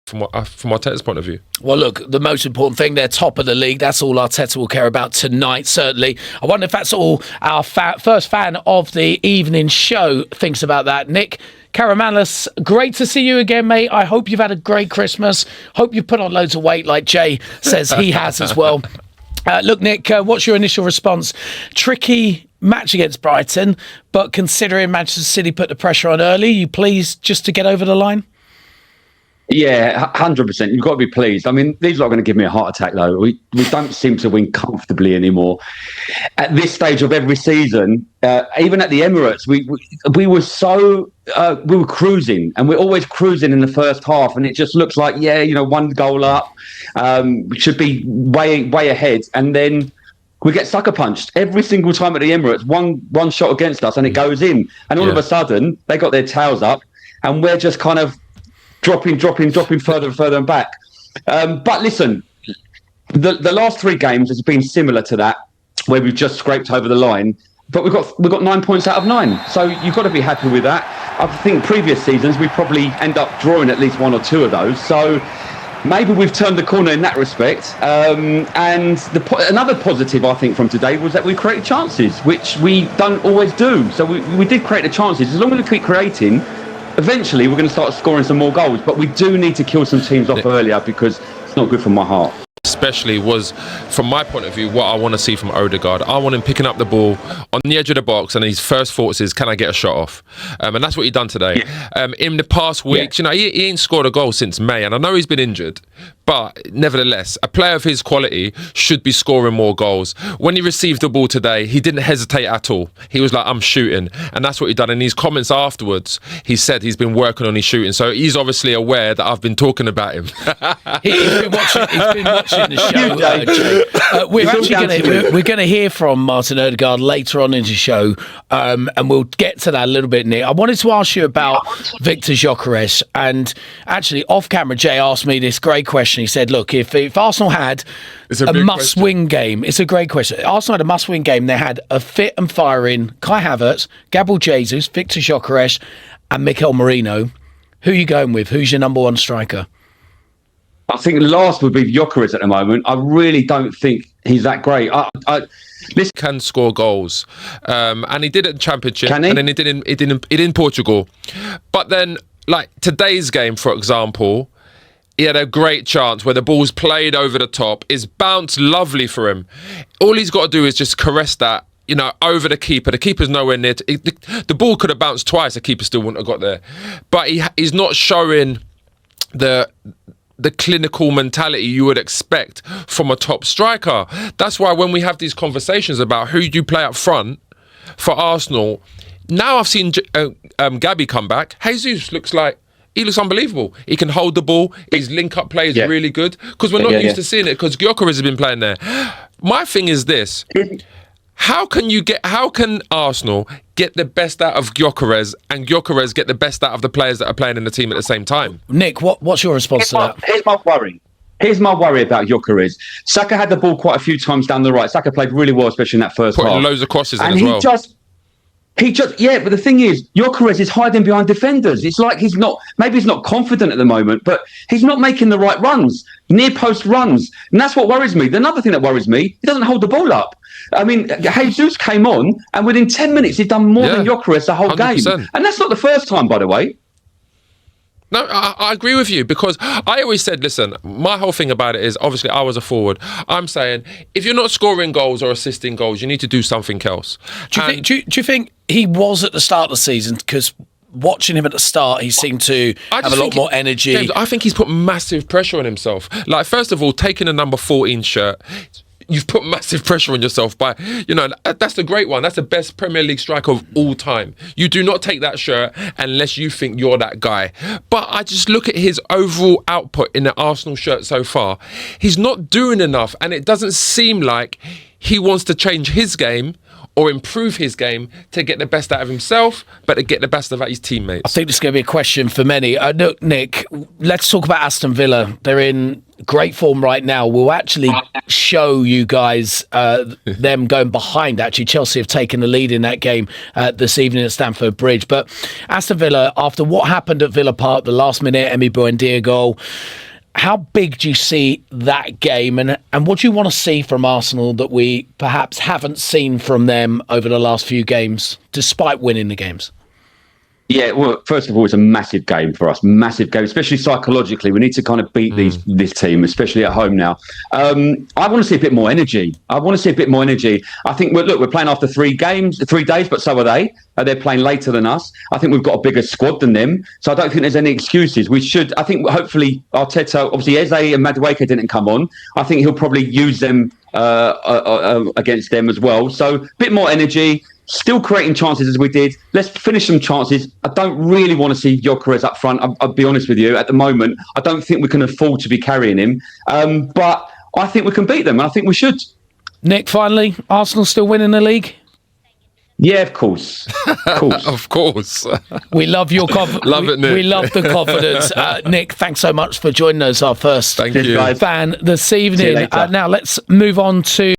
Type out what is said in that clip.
from Arteta's point of view. Well, look, the most important thing, they're top of the league. That's all Arteta will care about tonight, certainly. I wonder if that's all our first fan of the evening show thinks about that. Nick Karamalis, great to see you again, mate. I hope you've had a great Christmas. Hope you've put on loads of weight like Jay says he has as well. Look, Nick, what's your initial response? Tricky match against Brighton, but considering Manchester City put the pressure on early, you pleased just to get over the line? Yeah, 100%. You've got to be pleased. I mean, these are not going to give me a heart attack, though. We don't seem to win comfortably anymore. At this stage of every season, even at the Emirates, we were cruising, and we're always cruising in the first half, and it just looks like, one goal up, we should be way ahead, and then we get sucker punched every single time at the Emirates. One shot against us, and it goes in, and all of a sudden they got their tails up, and we're just kind of dropping further and further and back. But listen, the last 3 games has been similar to that, where we've just scraped over the line. But we've got 9 points out of 9, so you've got to be happy with that. I think previous seasons we probably end up drawing at least 1 or 2 of those. So maybe we've turned the corner in that respect. And another positive I think from today was that we created chances, which we don't always do. So we did create the chances. As long as we keep creating, eventually we're going to start scoring some more goals, but we do need to kill some teams off earlier because it's not good for my heart. Especially was, from my point of view, what I want to see from Odegaard. I want him picking up the ball on the edge of the box, and his first thoughts is, can I get a shot off? And that's what he done today. In the past weeks, he ain't scored a goal since May, and I know he's been injured, but nevertheless, a player of his quality should be scoring more goals. When he received the ball today, he didn't hesitate at all. He was like, I'm shooting, and that's what he done. In his comments afterwards, he said he's been working on his shooting, so he's obviously aware that I've been talking about him. He's been watching the show, Jay. We're going to hear from Martin Odegaard later on in the show, and we'll get to that a little bit, Nick. I wanted to ask you about Victor Gyökeres, and actually off camera, Jay asked me this great question. He said, look, if Arsenal had a must-win game, it's a great question. Arsenal had a must-win game. They had a fit and firing Kai Havertz, Gabriel Jesus, Victor Gyökeres, and Mikel Merino. Who are you going with? Who's your number 1 striker? I think last would be Gyökeres at the moment. I really don't think he's that great. This can score goals, and he did it in Championship, and then he did in Portugal. But then, like today's game, for example, he had a great chance where the ball's played over the top. It's bounced lovely for him. All he's got to do is just caress that, over the keeper. The keeper's nowhere near. The ball could have bounced twice. The keeper still wouldn't have got there. But he's not showing the clinical mentality you would expect from a top striker. That's why when we have these conversations about who you play up front for Arsenal, now I've seen Gabby come back. Jesus looks unbelievable. He can hold the ball. His link-up play is really good, because we're not used to seeing it, because Gyökeres has been playing there. My thing is this. How can Arsenal get the best out of Gyökeres and Gyökeres get the best out of the players that are playing in the team at the same time? Nick, what's your response to that? Here's my worry about Gyökeres. Saka had the ball quite a few times down the right. Saka played really well, especially in that first half. Putting loads of crosses in as well. But the thing is, Gyökeres is hiding behind defenders. It's like he's not confident at the moment, but he's not making the right runs, near post runs. And that's what worries me. Another thing that worries me, he doesn't hold the ball up. I mean, Jesus came on, and within 10 minutes, he'd done more than Gyökeres the whole 100%. Game. And that's not the first time, by the way. No, I agree with you, because I always said, listen, my whole thing about it is, obviously I was a forward. I'm saying, if you're not scoring goals or assisting goals, you need to do something else. Do you think he was at the start of the season? Because watching him at the start, he seemed to have a lot more energy. James, I think he's put massive pressure on himself. Like, first of all, taking a number 14 shirt, you've put massive pressure on yourself by, that's the great one. That's the best Premier League striker of all time. You do not take that shirt unless you think you're that guy. But I just look at his overall output in the Arsenal shirt so far. He's not doing enough, and it doesn't seem like he wants to change his game or improve his game to get the best out of himself, but to get the best out of his teammates? I think this is going to be a question for many. Look, Nick, let's talk about Aston Villa. They're in great form right now. We'll actually show you guys them going behind. Actually, Chelsea have taken the lead in that game this evening at Stamford Bridge. But Aston Villa, after what happened at Villa Park, the last minute Emi Buendia goal, how big do you see that game, and what do you want to see from Arsenal that we perhaps haven't seen from them over the last few games, despite winning the games? Yeah, well, first of all, it's a massive game for us. Massive game, especially psychologically. We need to kind of beat this team, especially at home now. I want to see a bit more energy. I think, we're playing after 3 days, but so are they. They're playing later than us. I think we've got a bigger squad than them. So I don't think there's any excuses. I think, hopefully, Arteta, obviously, Eze and Madueke didn't come on. I think he'll probably use them against them as well. So a bit more energy. Still creating chances as we did. Let's finish some chances. I don't really want to see Gyökeres up front. I'll be honest with you. At the moment, I don't think we can afford to be carrying him. But I think we can beat them. And I think we should. Nick, finally, Arsenal still winning the league? Yeah, of course. Of course. We love your confidence. Love it, Nick. We love the confidence. Nick, thanks so much for joining us, our first Thank you. fan this evening. Now let's move on to